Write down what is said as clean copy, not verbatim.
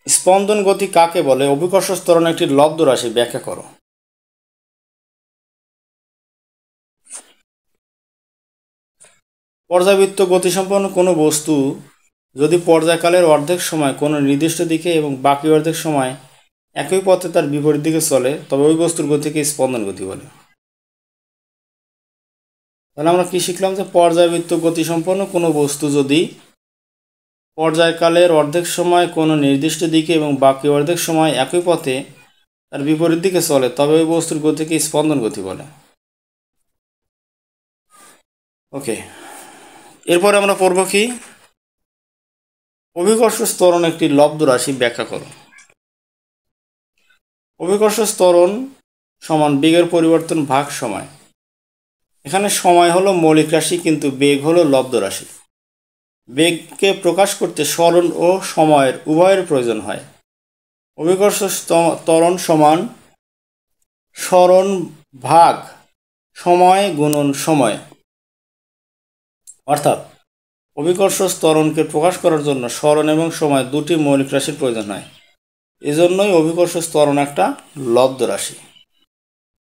স্পন্দন গতি কাকে বলে? অভিকর্ষ ত্বরণ একটি লব্ধ রাশি, ব্যাখ্যা করো। পর্যাবৃত্ত গতিসম্পন্ন কোনো বস্তু যদি পর্যায়কালের অর্ধেক সময় কোনো নির্দিষ্ট দিকে এবং বাকি অর্ধেক সময় একই পথে তার বিপরীত দিকে চলে, তবে ওই বস্তুর গতিকে স্পন্দন গতি বলে। তাহলে আমরা কি শিখলাম? যে পর্যাবৃত্ত গতিসম্পন্ন কোনো বস্তু যদি পর্যায়কালের অর্ধেক সময় কোনো নির্দিষ্ট দিকে এবং বাকি অর্ধেক সময় একই পথে তার বিপরীত দিকে চলে, তবে ওই বস্তুর গতিকে স্পন্দন গতি বলে। ওকে, এরপরে আমরা পড়ব কি? অভিকর্ষ ত্বরণ একটি লব্ধ রাশি, ব্যাখ্যা করো। অভিকর্ষ ত্বরণ সমান বেগের পরিবর্তন ভাগ সময়। এখানে সময় হলো মৌলিক রাশি, কিন্তু বেগ হলো লব্ধ রাশি। বেগকে প্রকাশ করতে সরণ ও সময়ের উভয়ের প্রয়োজন হয়। অভিকর্ষ ত্বরণ সমান সরণ ভাগ সময় গুণন সময়। অর্থাৎ অভিকর্ষ ত্বরণকে প্রকাশ করার জন্য সরণ এবং সময় দুটি মৌলিক রাশির প্রয়োজন হয়। এজন্যই অভিকর্ষ ত্বরণ একটা লব্ধ রাশি।